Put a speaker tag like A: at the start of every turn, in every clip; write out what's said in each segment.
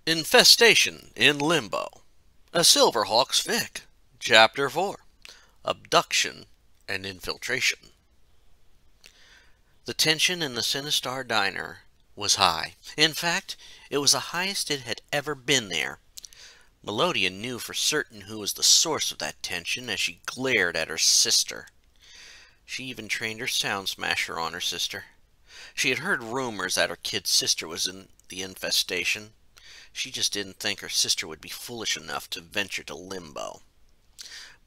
A: Infestation in Limbo. A Silverhawk's Fic. Chapter 4. Abduction and Infiltration. The tension in the Sinistar diner was high. In fact, it was the highest it had ever been there. Melodia knew for certain who was the source of that tension as she glared at her sister. She even trained her sound smasher on her sister. She had heard rumors that her kid sister was in the infestation. She just didn't think her sister would be foolish enough to venture to Limbo.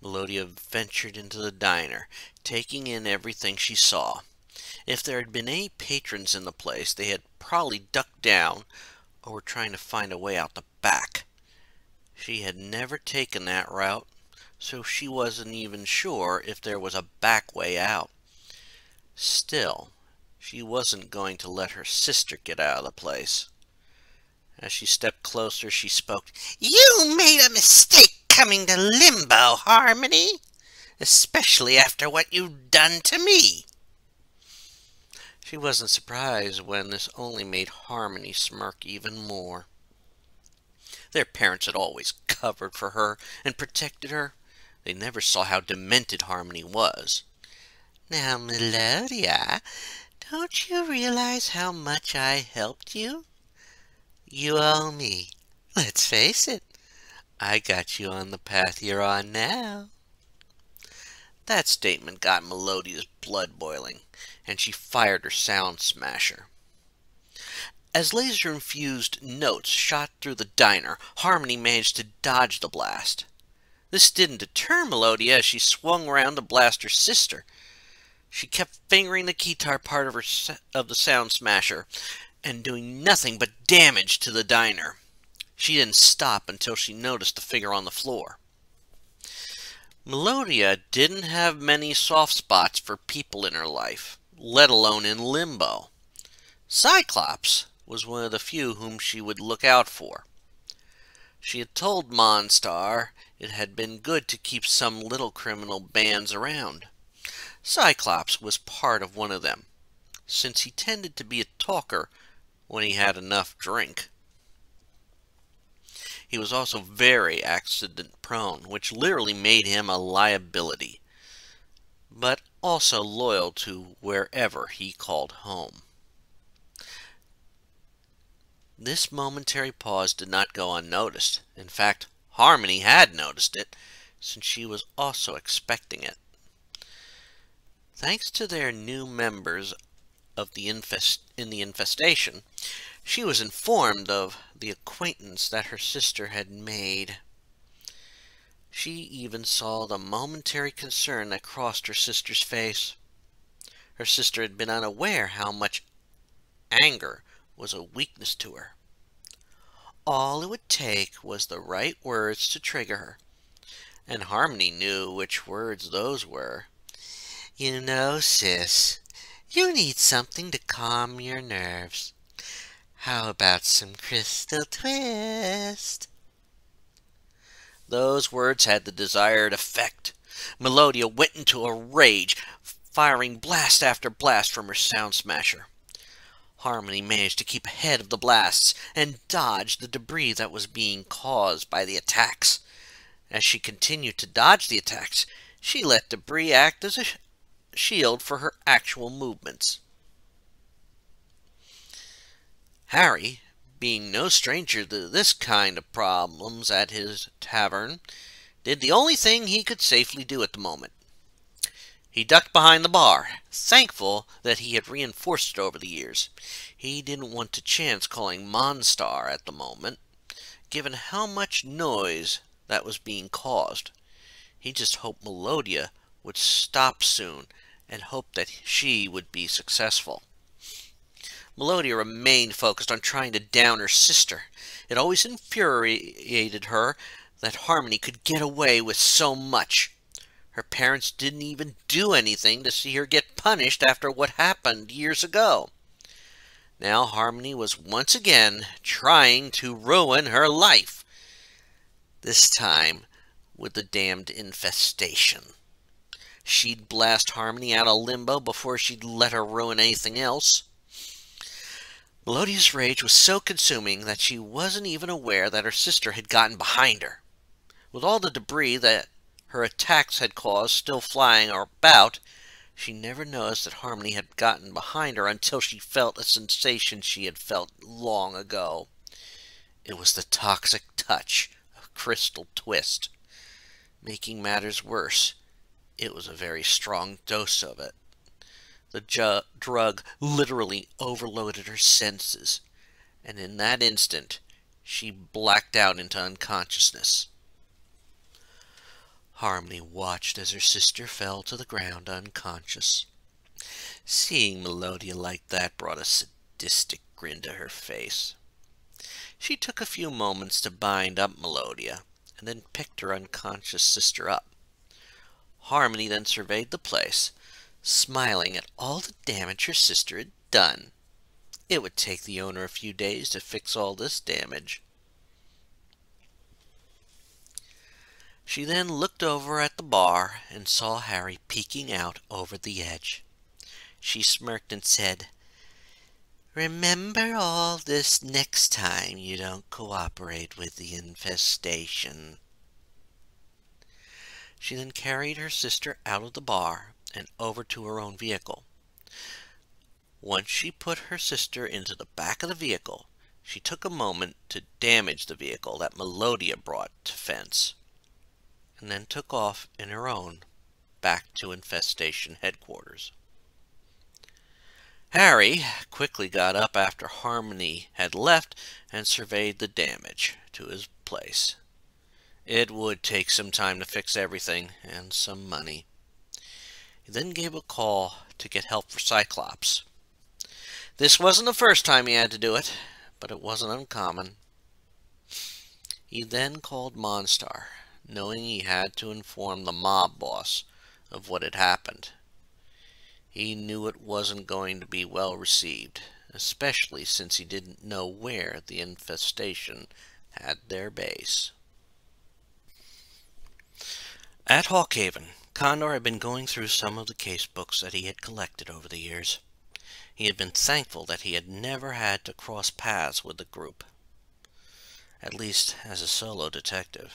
A: Melodia ventured into the diner, taking in everything she saw. If there had been any patrons in the place, they had probably ducked down or were trying to find a way out the back. She had never taken that route, so she wasn't even sure if there was a back way out. Still, she wasn't going to let her sister get out of the place. As she stepped closer, she spoke.
B: "You made a mistake coming to Limbo, Harmony. Especially after what you've done to me."
A: She wasn't surprised when this only made Harmony smirk even more. Their parents had always covered for her and protected her. They never saw how demented Harmony was.
B: "Now, Melodia, don't you realize how much I helped you? You owe me. Let's face it, I got you on the path you're on now."
A: That statement got Melodia's blood boiling, and she fired her sound smasher. As laser-infused notes shot through the diner, Harmony managed to dodge the blast. This didn't deter Melodia as she swung around to blast her sister. She kept fingering the guitar part of the sound smasher and doing nothing but damage to the diner. She didn't stop until she noticed the figure on the floor. Melodia didn't have many soft spots for people in her life, let alone in Limbo. Cyclops was one of the few whom she would look out for. She had told Monstar it had been good to keep some little criminal bands around. Cyclops was part of one of them, since he tended to be a talker when he had enough drink. He was also very accident-prone, which literally made him a liability, but also loyal to wherever he called home. This momentary pause did not go unnoticed. In fact, Harmony had noticed it, since she was also expecting it. Thanks to their new members of the infestation, she was informed of the acquaintance that her sister had made. She even saw the momentary concern that crossed her sister's face. Her sister had been unaware how much anger was a weakness to her. All it would take was the right words to trigger her, and Harmony knew which words those were.
B: "You know, sis, you need something to calm your nerves. How about some Crystal Twist?"
A: Those words had the desired effect. Melodia went into a rage, firing blast after blast from her sound smasher. Harmony managed to keep ahead of the blasts and dodge the debris that was being caused by the attacks. As she continued to dodge the attacks, she let debris act as a shield for her actual movements. Harry, being no stranger to this kind of problems at his tavern, did the only thing he could safely do at the moment. He ducked behind the bar, thankful that he had reinforced it over the years. He didn't want to chance calling Monstar at the moment, given how much noise that was being caused. He just hoped Melodia would stop soon and hoped that she would be successful. Melodia remained focused on trying to down her sister. It always infuriated her that Harmony could get away with so much. Her parents didn't even do anything to see her get punished after what happened years ago. Now Harmony was once again trying to ruin her life. This time with the damned infestation. She'd blast Harmony out of Limbo before she'd let her ruin anything else. Melodia's rage was so consuming that she wasn't even aware that her sister had gotten behind her. With all the debris that her attacks had caused still flying about, she never noticed that Harmony had gotten behind her until she felt a sensation she had felt long ago. It was the toxic touch of crystal twist. Making matters worse, it was a very strong dose of it. The drug literally overloaded her senses, and in that instant, she blacked out into unconsciousness. Harmony watched as her sister fell to the ground unconscious. Seeing Melodia like that brought a sadistic grin to her face. She took a few moments to bind up Melodia, and then picked her unconscious sister up. Harmony then surveyed the place, smiling at all the damage her sister had done. It would take the owner a few days to fix all this damage. She then looked over at the bar and saw Harry peeking out over the edge. She smirked and said, "Remember all this next time you don't cooperate with the infestation." She then carried her sister out of the bar and over to her own vehicle. Once she put her sister into the back of the vehicle, she took a moment to damage the vehicle that Melodia brought to fence, and then took off in her own back to Infestation headquarters. Harry quickly got up after Harmony had left and surveyed the damage to his place. It would take some time to fix everything, and some money. He then gave a call to get help for Cyclops. This wasn't the first time he had to do it, but it wasn't uncommon. He then called Monstar, knowing he had to inform the mob boss of what had happened. He knew it wasn't going to be well received, especially since he didn't know where the infestation had their base. At Hawkhaven, Condor had been going through some of the case books that he had collected over the years. He had been thankful that he had never had to cross paths with the group, at least as a solo detective.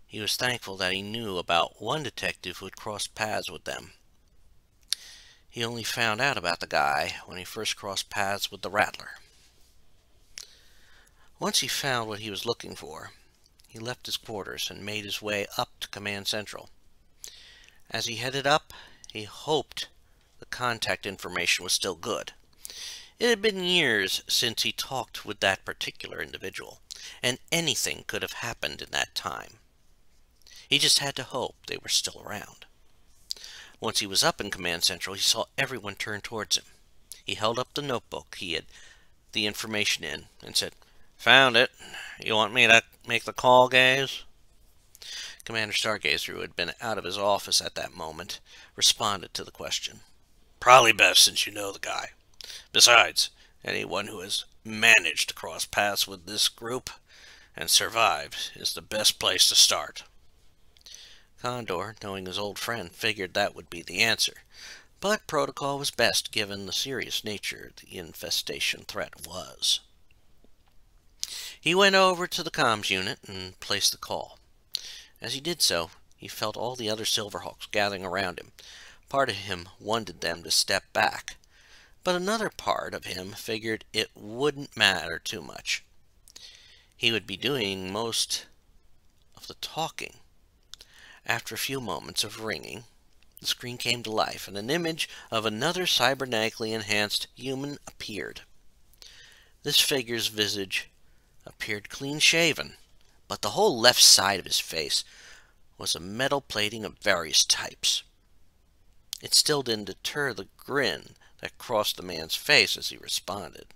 A: He was thankful that he knew about one detective who had crossed paths with them. He only found out about the guy when he first crossed paths with the Rattler. Once he found what he was looking for, he left his quarters and made his way up to Command Central. As he headed up, he hoped the contact information was still good. It had been years since he talked with that particular individual, and anything could have happened in that time. He just had to hope they were still around. Once he was up in Command Central, he saw everyone turn towards him. He held up the notebook he had the information in and said, "Found it. You want me to make the call, Gaze?" Commander Stargazer, who had been out of his office at that moment, responded to the question. "Probably best since you know the guy. Besides, anyone who has managed to cross paths with this group and survived is the best place to start." Condor, knowing his old friend, figured that would be the answer, but protocol was best given the serious nature the infestation threat was. He went over to the comms unit and placed the call. As he did so, he felt all the other Silverhawks gathering around him. Part of him wanted them to step back, but another part of him figured it wouldn't matter too much. He would be doing most of the talking. After a few moments of ringing, the screen came to life, and an image of another cybernetically enhanced human appeared. This figure's visage appeared clean-shaven, but the whole left side of his face was a metal plating of various types. It still didn't deter the grin that crossed the man's face as he responded.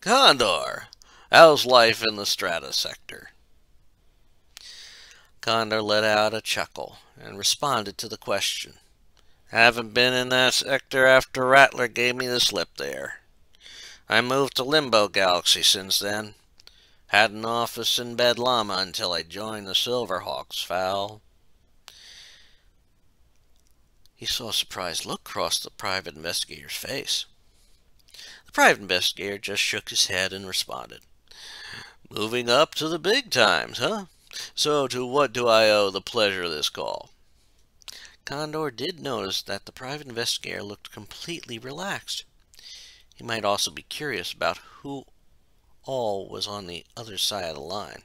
A: "Condor, how's life in the Strata sector?" Condor let out a chuckle and responded to the question. "Haven't been in that sector after Rattler gave me the slip there. I moved to Limbo Galaxy since then. Had an office in Bedlama until I joined the Silverhawks, Fal." He saw a surprised look cross the private investigator's face. The The private investigator just shook his head and responded, "Moving up to the big times, huh? So to what do I owe the pleasure of this call?" Condor did notice that the private investigator looked completely relaxed. He might also be curious about who all was on the other side of the line.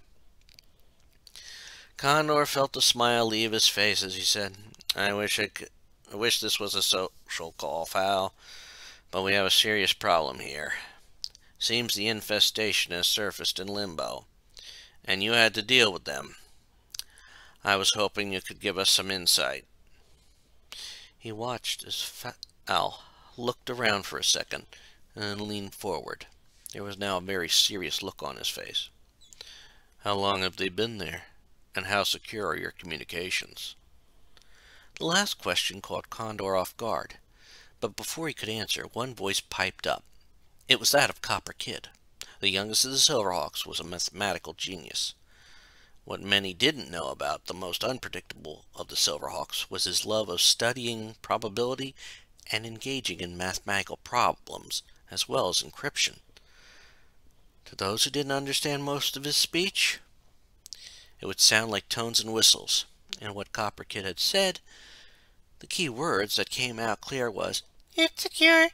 A: Condor felt a smile leave his face as he said, I wish this was a social call, Fal, but we have a serious problem here. Seems the infestation has surfaced in Limbo, and you had to deal with them. I was hoping you could give us some insight." He watched as Fal looked around for a second and leaned forward. There was now a very serious look on his face. "How long have they been there? And how secure are your communications?" The last question caught Condor off guard, but before he could answer, one voice piped up. It was that of Copper Kid. The youngest of the Silverhawks was a mathematical genius. What many didn't know about the most unpredictable of the Silverhawks was his love of studying probability and engaging in mathematical problems, as well as encryption. To those who didn't understand most of his speech, it would sound like tones and whistles, and what Copper Kid had said, the key words that came out clear was, "It's secure."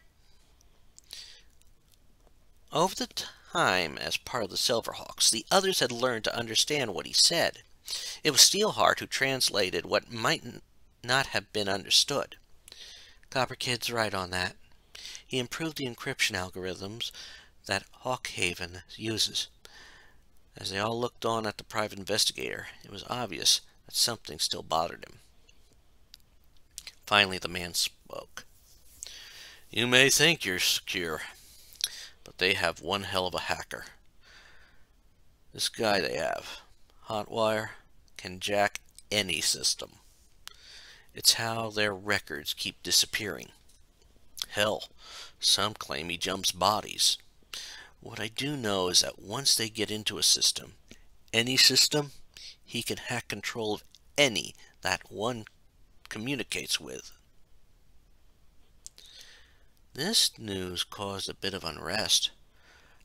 A: Over the time as part of the Silverhawks, the others had learned to understand what he said. It was Steelheart who translated what might not have been understood. Copper Kid's right on that. He improved the encryption algorithms that Hawkhaven uses. As they all looked on at the private investigator, it was obvious that something still bothered him. Finally, the man spoke. "You may think you're secure, but they have one hell of a hacker. This guy they have, Hotwire, can jack any system. It's how their records keep disappearing. Hell, some claim he jumps bodies. What I do know is that once they get into a system, any system, he can hack control of any that one communicates with." This news caused a bit of unrest.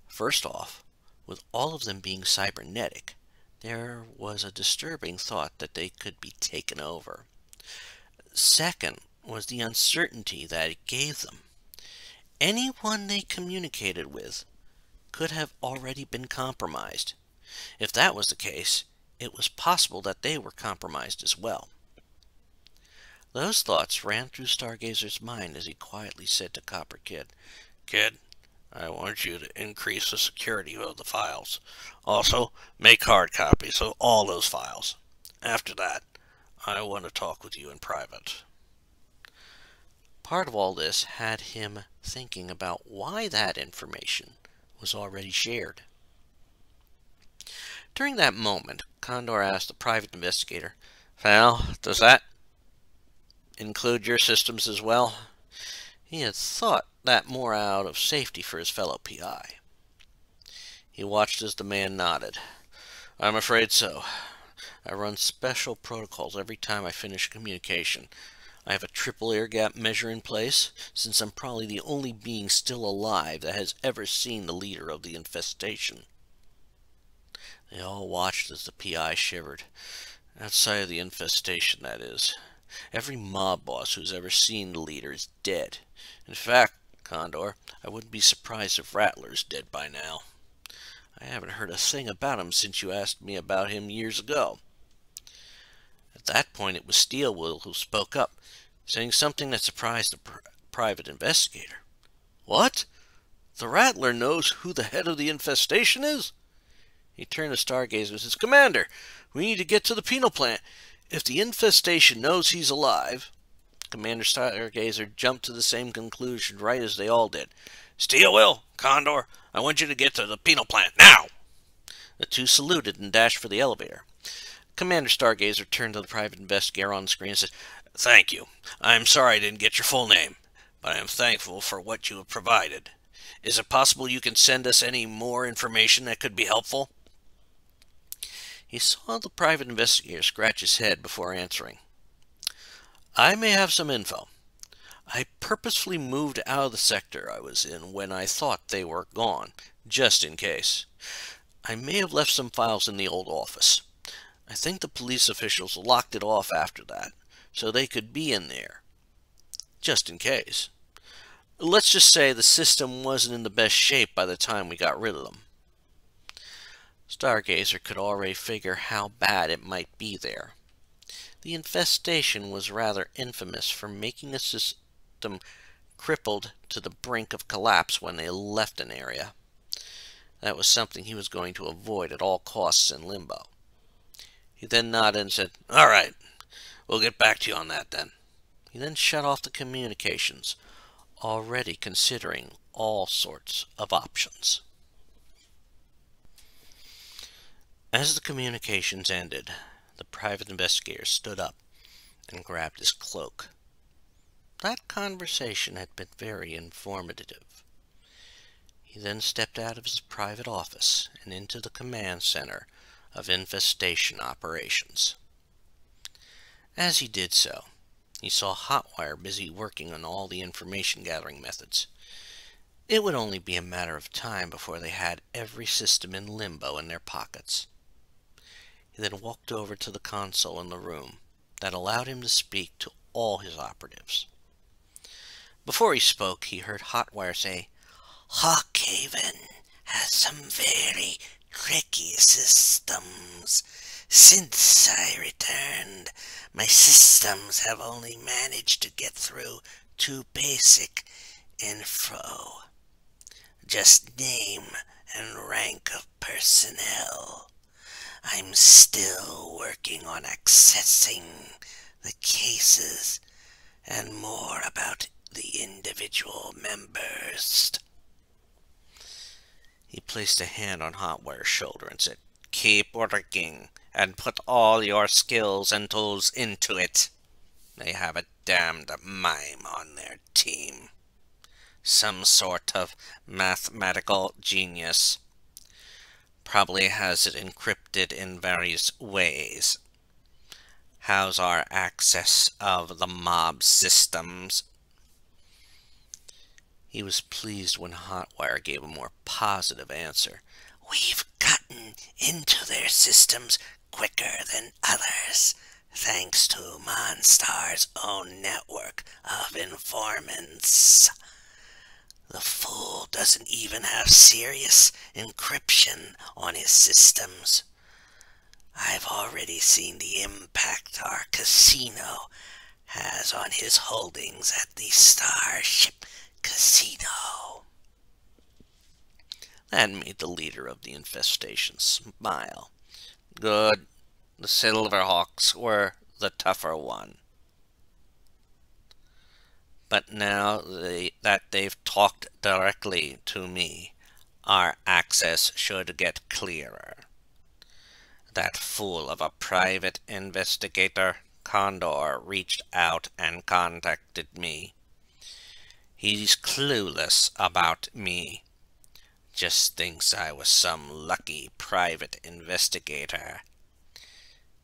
A: First off, with all of them being cybernetic, there was a disturbing thought that they could be taken over. Second was the uncertainty that it gave them. Anyone they communicated with could have already been compromised. If that was the case, it was possible that they were compromised as well. Those thoughts ran through Stargazer's mind as he quietly said to Copper Kid, "Kid, I want you to increase the security of the files. Also, make hard copies of all those files. After that, I want to talk with you in private." Part of all this had him thinking about why that information was already shared. During that moment, Condor asked the private investigator, "Val, does that include your systems as well?" He had thought that more out of safety for his fellow PI. He watched as the man nodded. "I'm afraid so. I run special protocols every time I finish a communication. I have a triple air gap measure in place, since I'm probably the only being still alive that has ever seen the leader of the infestation." They all watched as the PI shivered. Outside of the infestation, that is. Every mob boss who's ever seen the leader is dead. In fact, Condor, I wouldn't be surprised if Rattler's dead by now. I haven't heard a thing about him since you asked me about him years ago. At that point, it was Steelwill who spoke up, saying something that surprised the private investigator. "What? The Rattler knows who the head of the infestation is?" He turned to Stargazer and says, "Commander, we need to get to the penal plant. If the infestation knows he's alive..." Commander Stargazer jumped to the same conclusion right as they all did. "Steelwill, Condor, I want you to get to the penal plant now!" The two saluted and dashed for the elevator. Commander Stargazer turned to the private investigator on the screen and said, "Thank you. I'm sorry I didn't get your full name, but I am thankful for what you have provided. Is it possible you can send us any more information that could be helpful?" He saw the private investigator scratch his head before answering. "I may have some info. I purposefully moved out of the sector I was in when I thought they were gone, just in case. I may have left some files in the old office. I think the police officials locked it off after that, so they could be in there, just in case. Let's just say the system wasn't in the best shape by the time we got rid of them. Stargazer could already figure how bad it might be there. The infestation was rather infamous for making a system crippled to the brink of collapse when they left an area. That was something he was going to avoid at all costs in Limbo. He then nodded and said, "All right, we'll get back to you on that then." He then shut off the communications, already considering all sorts of options. As the communications ended, the private investigator stood up and grabbed his cloak. That conversation had been very informative. He then stepped out of his private office and into the command center of Infestation operations. As he did so, he saw Hotwire busy working on all the information gathering methods. It would only be a matter of time before they had every system in Limbo in their pockets. He then walked over to the console in the room that allowed him to speak to all his operatives. Before he spoke, he heard Hotwire say,
B: "Hawkhaven has some very tricky systems. Since I returned, my systems have only managed to get through to basic info. Just name and rank of personnel. I'm still working on accessing the cases and more about the individual members."
A: He placed a hand on Hotwire's shoulder and said, "Keep working, and put all your skills and tools into it. They have a damned mime on their team. Some sort of mathematical genius. Probably has it encrypted in various ways. How's our access of the mob systems?" He was pleased when Hotwire gave a more positive answer.
B: "We've gotten into their systems quicker than others, thanks to Monstar's own network of informants. The fool doesn't even have serious encryption on his systems. I've already seen the impact our casino has on his holdings at the Starship Casino."
A: That made the leader of the infestation smile. "Good. The Silverhawks were the tougher one. But now that they've talked directly to me, our access should get clearer. That fool of a private investigator, Condor, reached out and contacted me. He's clueless about me. Just thinks I was some lucky private investigator."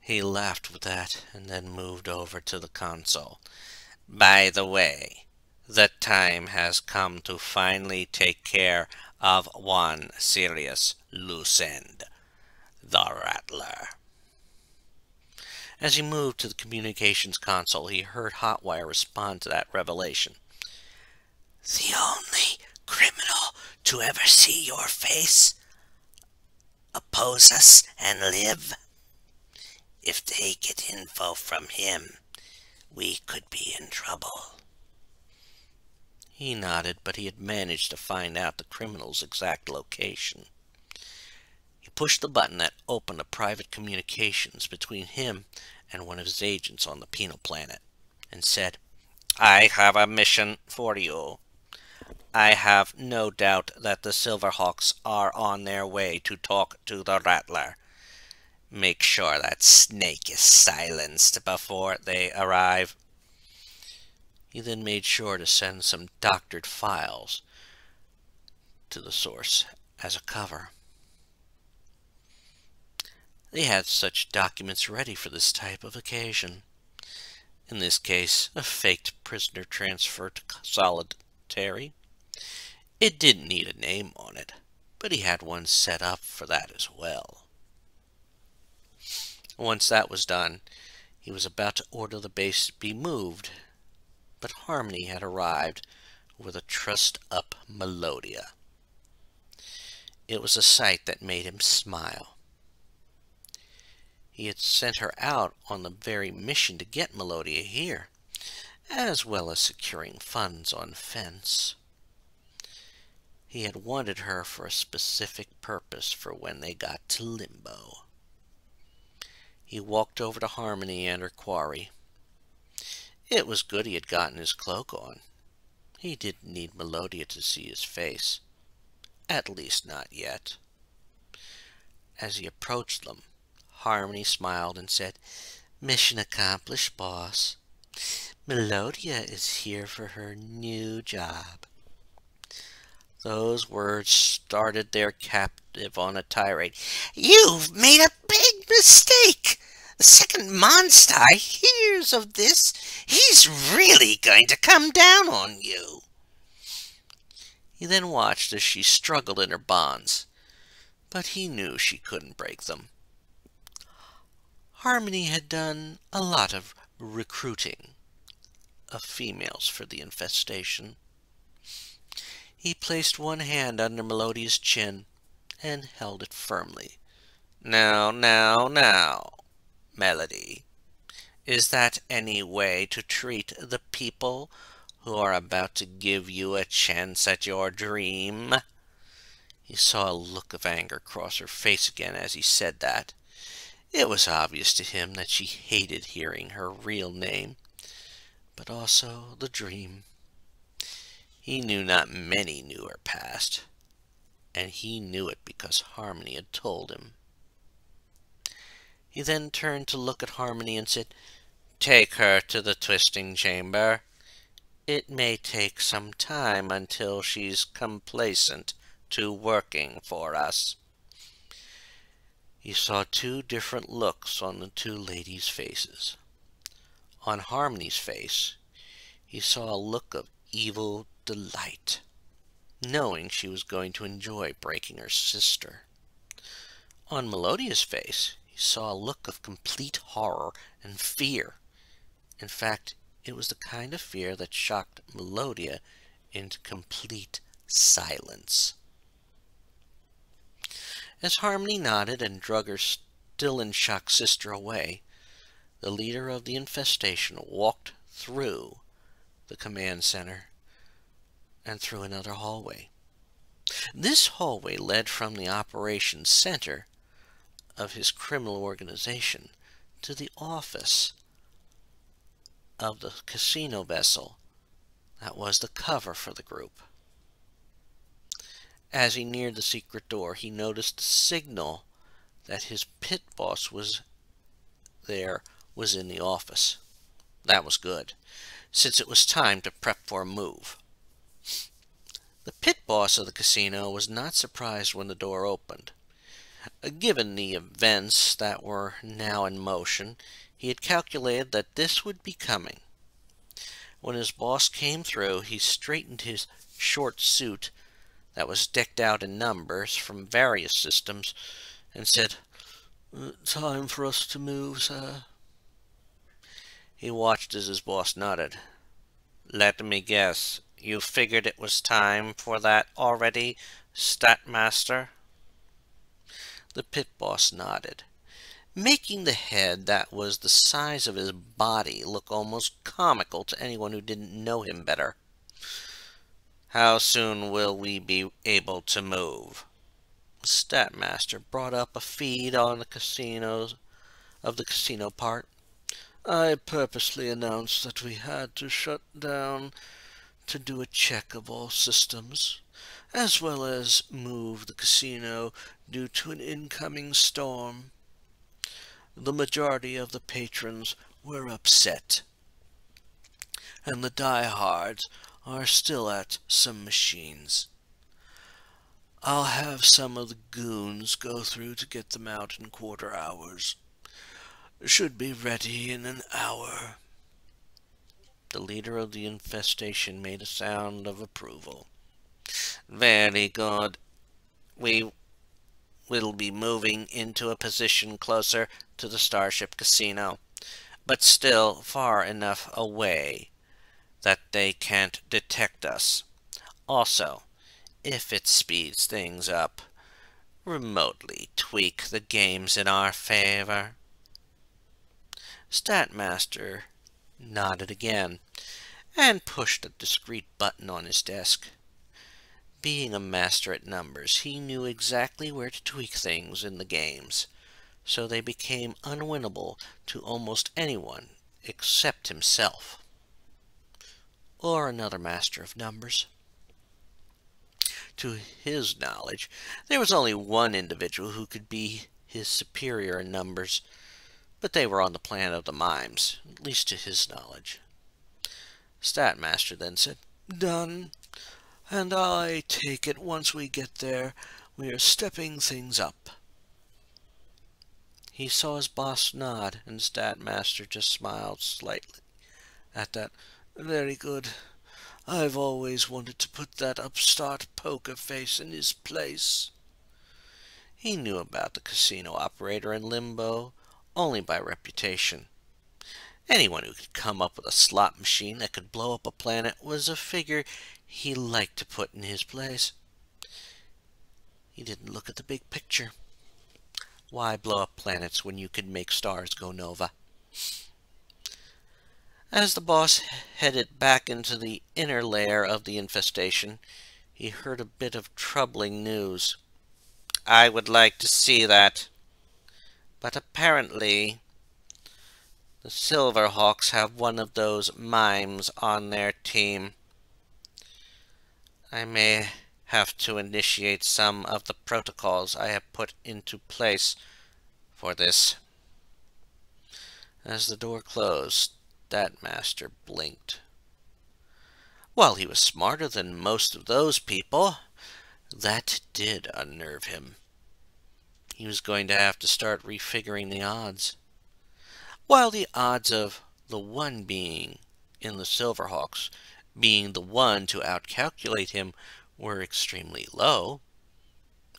A: He laughed with that and then moved over to the console. "By the way, the time has come to finally take care of one serious loose end. The Rattler." As he moved to the communications console, he heard Hotwire respond to that revelation.
B: "The only criminal to ever see your face, oppose us, and live? If they get info from him, we could be in trouble."
A: He nodded, but he had managed to find out the criminal's exact location. He pushed the button that opened a private communications between him and one of his agents on the penal planet, and said, "I have a mission for you. I have no doubt that the Silverhawks are on their way to talk to the Rattler. Make sure that snake is silenced before they arrive." He then made sure to send some doctored files to the source as a cover. They had such documents ready for this type of occasion. in this case, a faked prisoner transfer to solitary. It didn't need a name on it, but he had one set up for that as well. Once that was done, he was about to order the base be moved, but Harmony had arrived with a trussed-up Melodia. It was a sight that made him smile. He had sent her out on the very mission to get Melodia here, as well as securing funds on Fence. He had wanted her for a specific purpose for when they got to Limbo. He walked over to Harmony and her quarry. It was good he had gotten his cloak on. He didn't need Melodia to see his face. At least not yet. As he approached them, Harmony smiled and said, "Mission accomplished, boss. Melodia is here for her new job." Those words started their captive on a tirade.
B: "You've made a big mistake. The second Monstar hears of this, he's really going to come down on you."
A: He then watched as she struggled in her bonds, but he knew she couldn't break them. Harmony had done a lot of recruiting of females for the infestation. He placed one hand under Melodia's chin and held it firmly. Now, Melody. Is that any way to treat the people who are about to give you a chance at your dream?" He saw a look of anger cross her face again as he said that. It was obvious to him that she hated hearing her real name, but also the dream. He knew not many knew her past, and he knew it because Harmony had told him. He then turned to look at Harmony and said, "Take her to the twisting chamber. It may take some time until she's complacent to working for us." He saw two different looks on the two ladies' faces. On Harmony's face, he saw a look of evil delight, knowing she was going to enjoy breaking her sister. On Melodia's face, he saw a look of complete horror and fear. In fact, it was the kind of fear that shocked Melodia into complete silence. As Harmony nodded and drug her still in shock sister away, the leader of the infestation walked through the command center and through another hallway. This hallway led from the operations center of his criminal organization to the office of the casino vessel that was the cover for the group. As he neared the secret door, he noticed the signal that his pit boss was in the office. That was good, since it was time to prep for a move. The pit boss of the casino was not surprised when the door opened. Given the events that were now in motion, he had calculated that this would be coming. When his boss came through, he straightened his short suit that was decked out in numbers from various systems and said, "Time for us to move, sir." He watched as his boss nodded. "Let me guess. You figured it was time for that already, Statmaster?" The pit boss nodded, making the head that was the size of his body look almost comical to anyone who didn't know him better. "How soon will we be able to move?" Statmaster brought up a feed on the casino part. "I purposely announced that we had to shut down to do a check of all systems, as well as move the casino due to an incoming storm. The majority of the patrons were upset, and the diehards are still at some machines. I'll have some of the goons go through to get them out in quarter hours. Should be ready in an hour." The leader of the infestation made a sound of approval. Very good. We will be moving into a position closer to the Starship Casino, but still far enough away that they can't detect us. Also, if it speeds things up, remotely tweak the games in our favor. Statmaster nodded again and pushed a discreet button on his desk. Being a master at numbers, he knew exactly where to tweak things in the games, so they became unwinnable to almost anyone except himself, or another master of numbers. To his knowledge, there was only one individual who could be his superior in numbers, but they were on the planet of the mimes, at least to his knowledge. Statmaster then said, "Done. And I take it once we get there, we are stepping things up." He saw his boss nod, and Statmaster just smiled slightly at that. "Very good. I've always wanted to put that upstart poker face in his place." He knew about the casino operator in Limbo only by reputation. Anyone who could come up with a slot machine that could blow up a planet was a figure he liked to put in his place. He didn't look at the big picture. Why blow up planets when you could make stars go nova? As the boss headed back into the inner layer of the infestation, he heard a bit of troubling news. "I would like to see that. But apparently the Silverhawks have one of those mimes on their team. I may have to initiate some of the protocols I have put into place for this." As the door closed, that master blinked. While he was smarter than most of those people, that did unnerve him. He was going to have to start refiguring the odds. While the odds of the one being in the Silverhawks being the one to outcalculate him were extremely low,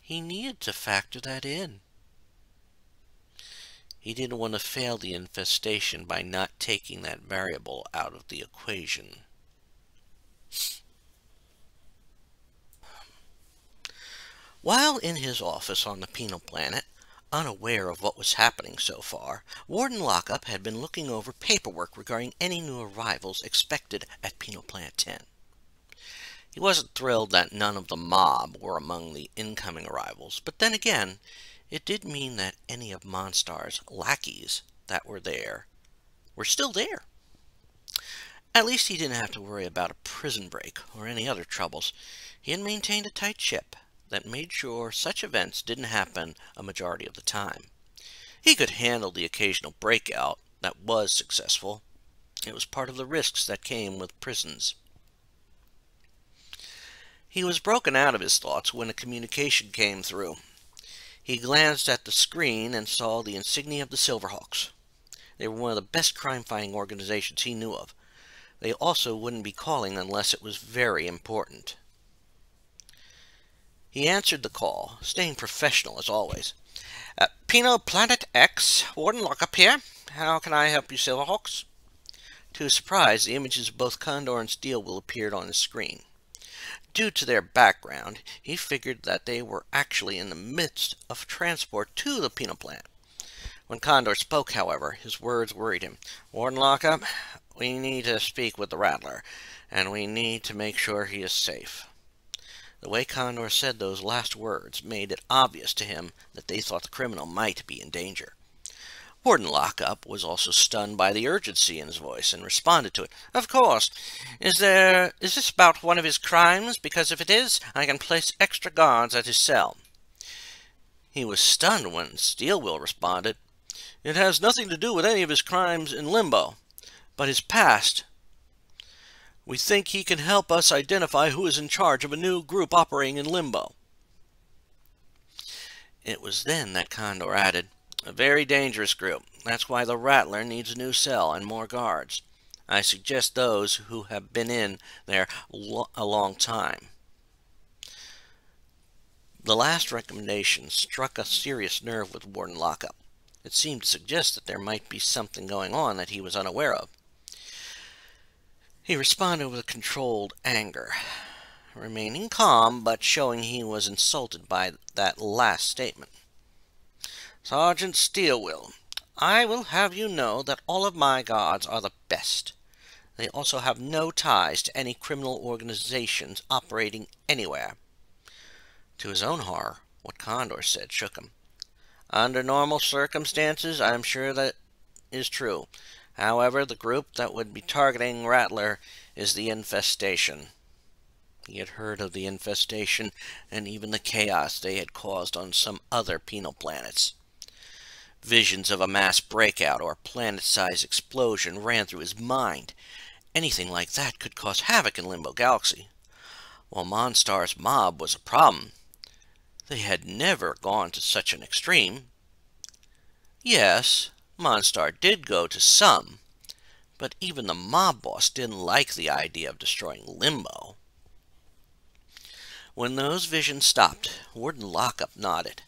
A: he needed to factor that in. He didn't want to fail the infestation by not taking that variable out of the equation. While in his office on the penal planet, unaware of what was happening so far, Warden Lockup had been looking over paperwork regarding any new arrivals expected at Penal Planet 10. He wasn't thrilled that none of the mob were among the incoming arrivals, but then again, it did mean that any of Monstar's lackeys that were there were still there. At least he didn't have to worry about a prison break or any other troubles. He had maintained a tight ship that made sure such events didn't happen a majority of the time. He could handle the occasional breakout that was successful. It was part of the risks that came with prisons. He was broken out of his thoughts when a communication came through. He glanced at the screen and saw the insignia of the Silverhawks. They were one of the best crime-fighting organizations he knew of. They also wouldn't be calling unless it was very important. He answered the call, staying professional as always. "Penal Planet X, Warden Lockup here. How can I help you, Silverhawks?" To his surprise, the images of both Condor and Steelwheel appeared on his screen. Due to their background, he figured that they were actually in the midst of transport to the penal plant. When Condor spoke, however, his words worried him. "Warden Lockup, we need to speak with the Rattler, and we need to make sure he is safe." The way Condor said those last words made it obvious to him that they thought the criminal might be in danger. Warden Lockup was also stunned by the urgency in his voice and responded to it. "Of course. Is this about one of his crimes? Because if it is, I can place extra guards at his cell." He was stunned when Steelwheel responded. "It has nothing to do with any of his crimes in Limbo, but his past. We think he can help us identify who is in charge of a new group operating in Limbo." It was then that Condor added, "A very dangerous group. That's why the Rattler needs a new cell and more guards. I suggest those who have been in there a long time. The last recommendation struck a serious nerve with Warden Lockup. It seemed to suggest that there might be something going on that he was unaware of. He responded with controlled anger, remaining calm but showing he was insulted by that last statement. Sergeant Steelwill, I will have you know that all of my guards are the best. They also have no ties to any criminal organizations operating anywhere. To his own horror, what Condor said shook him. Under normal circumstances, I am sure that is true. However, the group that would be targeting Rattler is the Infestation. He had heard of the Infestation and even the chaos they had caused on some other penal planets. Visions of a mass breakout or planet-sized explosion ran through his mind. Anything like that could cause havoc in Limbo Galaxy. While Monstar's mob was a problem, they had never gone to such an extreme. Yes, Monstar did go to some, but even the mob boss didn't like the idea of destroying Limbo. When those visions stopped, Warden Lockup nodded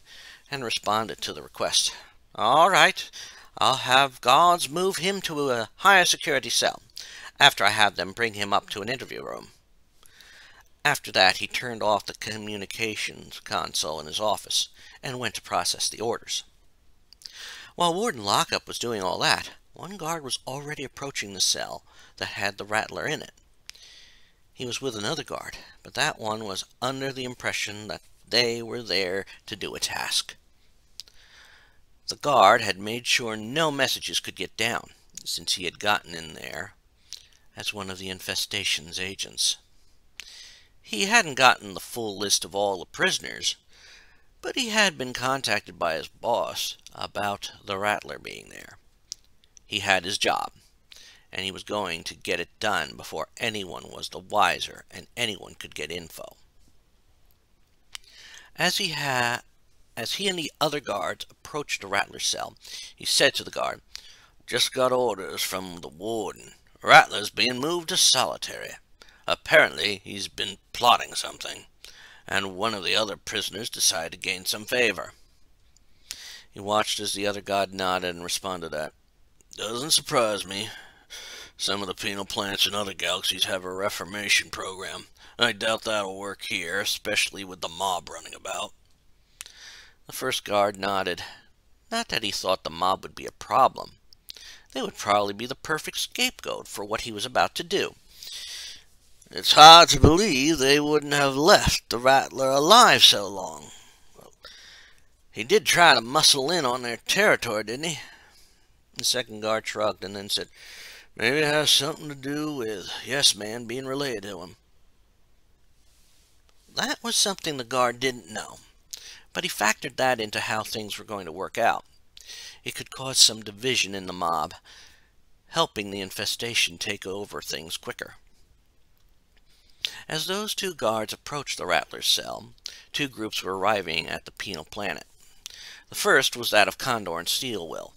A: and responded to the request. All right, I'll have guards move him to a higher security cell, after I have them bring him up to an interview room. After that, he turned off the communications console in his office and went to process the orders. While Warden Lockup was doing all that, one guard was already approaching the cell that had the Rattler in it. He was with another guard, but that one was under the impression that they were there to do a task. The guard had made sure no messages could get down, since he had gotten in there as one of the Infestation's agents. He hadn't gotten the full list of all the prisoners, but he had been contacted by his boss about the Rattler being there. He had his job, and he was going to get it done before anyone was the wiser and anyone could get info. As he and the other guards approached the Rattler cell, he said to the guard, Just got orders from the warden. Rattler's being moved to solitary. Apparently, he's been plotting something, and one of the other prisoners decided to gain some favor. He watched as the other guard nodded and responded that, Doesn't surprise me. Some of the penal plants in other galaxies have a reformation program. I doubt that'll work here, especially with the mob running about. The first guard nodded. Not that he thought the mob would be a problem. They would probably be the perfect scapegoat for what he was about to do. It's hard to believe they wouldn't have left the Rattler alive so long. He did try to muscle in on their territory, didn't he? The second guard shrugged and then said, Maybe it has something to do with Yes Man being related to him. That was something the guard didn't know, but he factored that into how things were going to work out. It could cause some division in the mob, helping the Infestation take over things quicker. As those two guards approached the Rattler's cell, two groups were arriving at the penal planet. The first was that of Condor and Steelwill,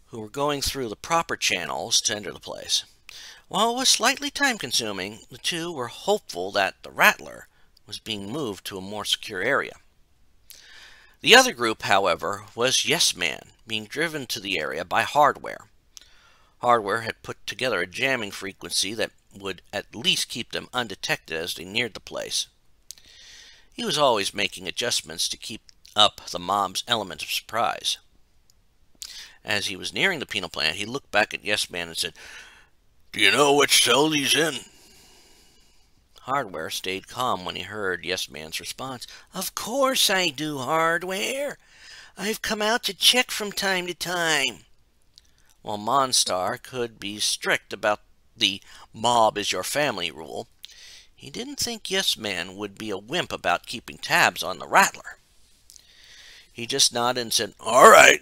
A: who were going through the proper channels to enter the place. While it was slightly time-consuming, the two were hopeful that the Rattler was being moved to a more secure area. The other group, however, was Yes Man, being driven to the area by Hardware. Hardware had put together a jamming frequency that would at least keep them undetected as they neared the place. He was always making adjustments to keep up the mob's element of surprise. As he was nearing the penal plant, he looked back at Yes Man and said, Do you know which cell he's in? Hardware stayed calm when he heard Yes Man's response. Of course I do, Hardware. I've come out to check from time to time. While Monstar could be strict about the mob is your family rule, he didn't think Yes Man would be a wimp about keeping tabs on the Rattler. He just nodded and said, All right.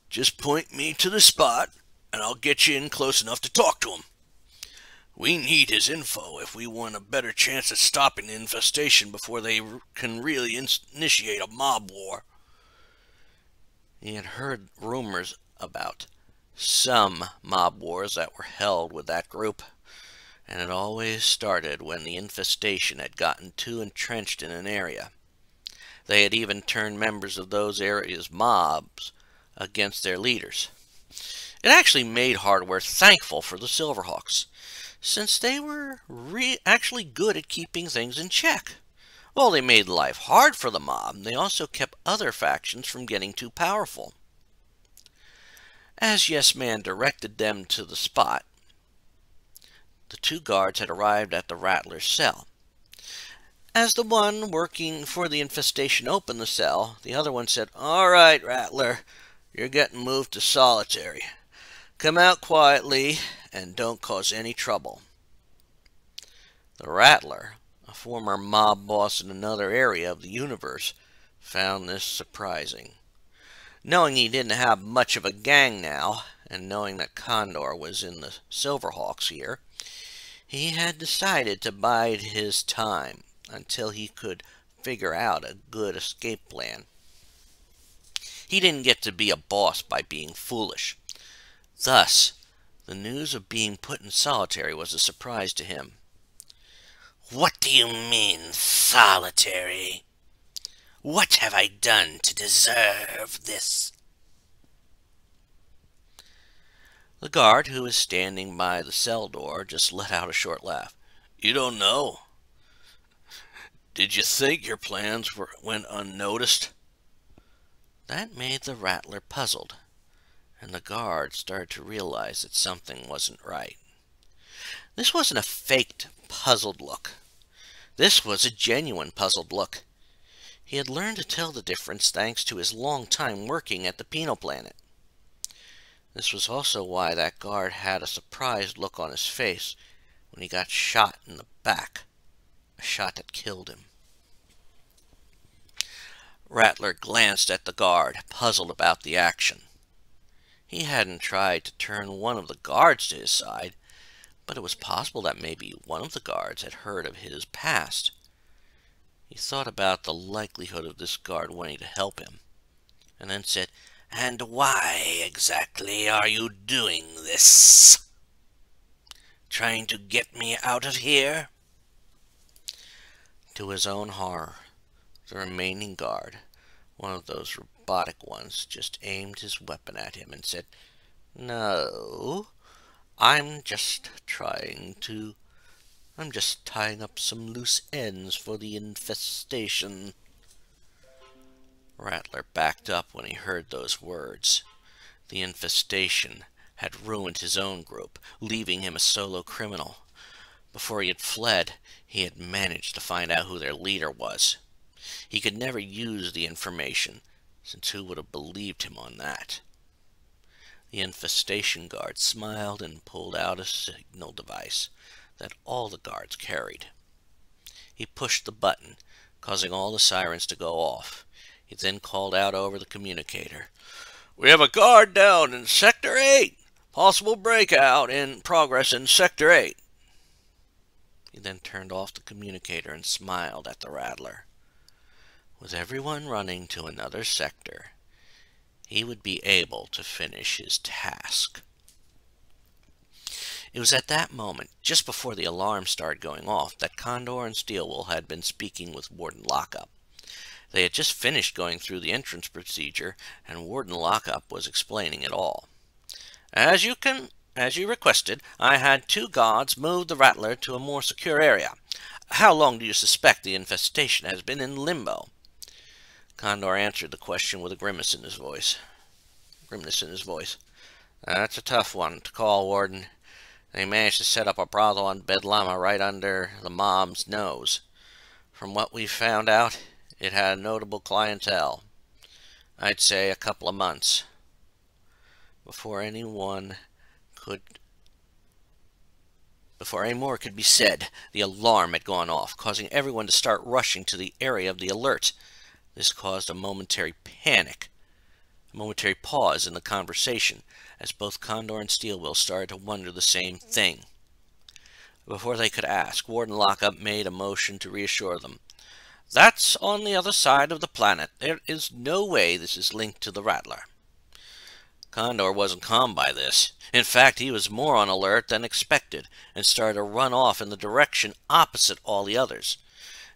A: Just point me to the spot, and I'll get you in close enough to talk to him. We need his info if we want a better chance at stopping the infestation before they can really initiate a mob war. He had heard rumors about some mob wars that were held with that group, and it always started when the infestation had gotten too entrenched in an area. They had even turned members of those areas' mobs against their leaders. It actually made Hardware thankful for the Silverhawks, since they were actually good at keeping things in check. While they made life hard for the mob, they also kept other factions from getting too powerful. As Yes Man directed them to the spot, the two guards had arrived at the Rattler's cell. As the one working for the infestation opened the cell, the other one said, "All right, Rattler, you're getting moved to solitary. Come out quietly and don't cause any trouble." The Rattler, a former mob boss in another area of the universe, found this surprising. Knowing he didn't have much of a gang now, and knowing that Condor was in the Silverhawks here, he had decided to bide his time until he could figure out a good escape plan. He didn't get to be a boss by being foolish. Thus, the news of being put in solitary was a surprise to him.
B: What do you mean, solitary? What have I done to deserve this?
A: The guard, who was standing by the cell door, just let out a short laugh. "You don't know? Did you think your plans went unnoticed?" That made the Rattler puzzled, and the guard started to realize that something wasn't right. This wasn't a faked, puzzled look. This was a genuine puzzled look. He had learned to tell the difference thanks to his long time working at the Penal Planet. This was also why that guard had a surprised look on his face when he got shot in the back. A shot that killed him. Rattler glanced at the guard, puzzled about the action. He hadn't tried to turn one of the guards to his side, but it was possible that maybe one of the guards had heard of his past. He thought about the likelihood of this guard wanting to help him, and then said,
B: "And why exactly are you doing this? Trying to get me out of here?"
A: To his own horror, the remaining guard, one of those robotic ones, just aimed his weapon at him and said, "No, I'm just tying up some loose ends for the infestation." Rattler backed up when he heard those words. The infestation had ruined his own group, leaving him a solo criminal. Before he had fled, he had managed to find out who their leader was. He could never use the information, since who would have believed him on that? The infestation guard smiled and pulled out a signal device that all the guards carried. He pushed the button, causing all the sirens to go off. He then called out over the communicator, "We have a guard down in Sector 8. Possible breakout in progress in Sector 8. He then turned off the communicator and smiled at the Rattler. With everyone running to another sector, he would be able to finish his task. It was at that moment, just before the alarm started going off, that Condor and Steelwool had been speaking with Warden Lockup. They had just finished going through the entrance procedure, and Warden Lockup was explaining it all. As you requested, I had 2 guards move the Rattler to a more secure area. How long do you suspect the infestation has been in Limbo?" Condor answered the question with a grimace in his voice. "That's a tough one to call, Warden. They managed to set up a brothel on Bedlama right under the mob's nose. From what we found out, it had a notable clientele. I'd say a couple of months. Before any more could be said, the alarm had gone off, causing everyone to start rushing to the area of the alert. This caused a momentary pause in the conversation, as both Condor and Steelwool started to wonder the same thing. Before they could ask, Warden Lockup made a motion to reassure them. "That's on the other side of the planet. There is no way this is linked to the Rattler." Condor wasn't calmed by this. In fact, he was more on alert than expected, and started to run off in the direction opposite all the others.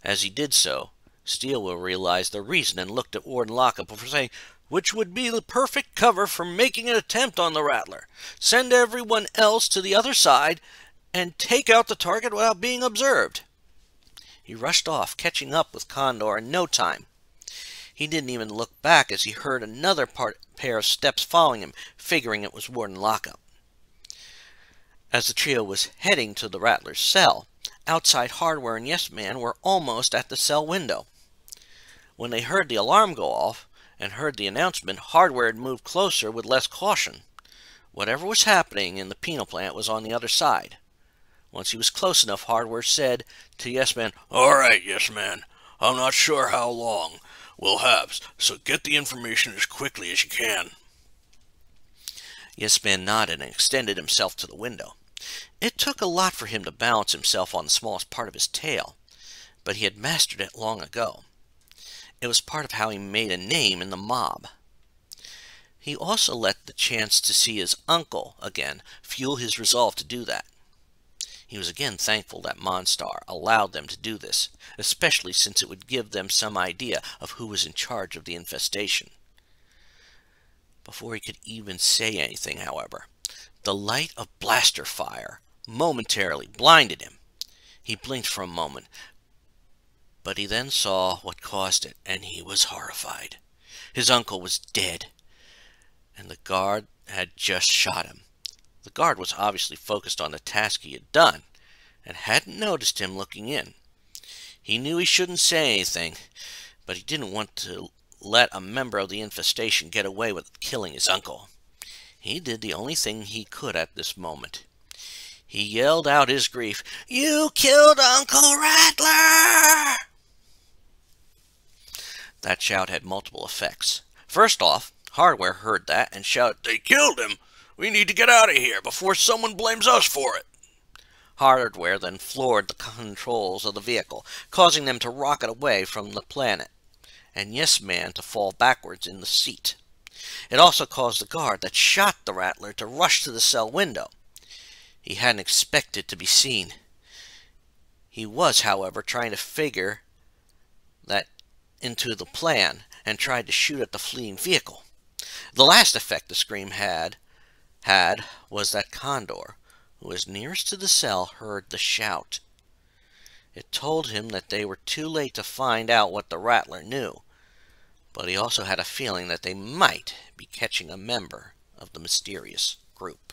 A: As he did so, Steelwell realized the reason and looked at Warden Lockup before saying, "Which would be the perfect cover for making an attempt on the Rattler. Send everyone else to the other side and take out the target without being observed." He rushed off, catching up with Condor in no time. He didn't even look back as he heard another pair of steps following him, figuring it was Warden Lockup. As the trio was heading to the Rattler's cell, outside Hardware and Yes Man were almost at the cell window. When they heard the alarm go off and heard the announcement, Hardware had moved closer with less caution. Whatever was happening in the penal plant was on the other side. Once he was close enough, Hardware said to Yes Man,
C: "All right, Yes Man. I'm not sure how long we'll have, so get the information as quickly as you can."
A: Yes Man nodded and extended himself to the window. It took a lot for him to balance himself on the smallest part of his tail, but he had mastered it long ago. It was part of how he made a name in the mob. He also let the chance to see his uncle again fuel his resolve to do that. He was again thankful that Monstar allowed them to do this, especially since it would give them some idea of who was in charge of the infestation. Before he could even say anything, however, the light of blaster fire momentarily blinded him. He blinked for a moment, but he then saw what caused it, and he was horrified. His uncle was dead, and the guard had just shot him. The guard was obviously focused on the task he had done, and hadn't noticed him looking in. He knew he shouldn't say anything, but he didn't want to let a member of the infestation get away with killing his uncle. He did the only thing he could at this moment. He yelled out his grief, "You killed Uncle Rattler!" That shout had multiple effects. First off, Hardware heard that and shouted,
C: "They killed him! We need to get out of here before someone blames us for it!"
A: Hardware then floored the controls of the vehicle, causing them to rocket away from the planet, and Yes Man to fall backwards in the seat. It also caused the guard that shot the Rattler to rush to the cell window. He hadn't expected to be seen. He was, however, trying to figure that into the plan and tried to shoot at the fleeing vehicle. The last effect the scream had was that Condor, who was nearest to the cell, heard the shout. It told him that they were too late to find out what the Rattler knew, but he also had a feeling that they might be catching a member of the mysterious group.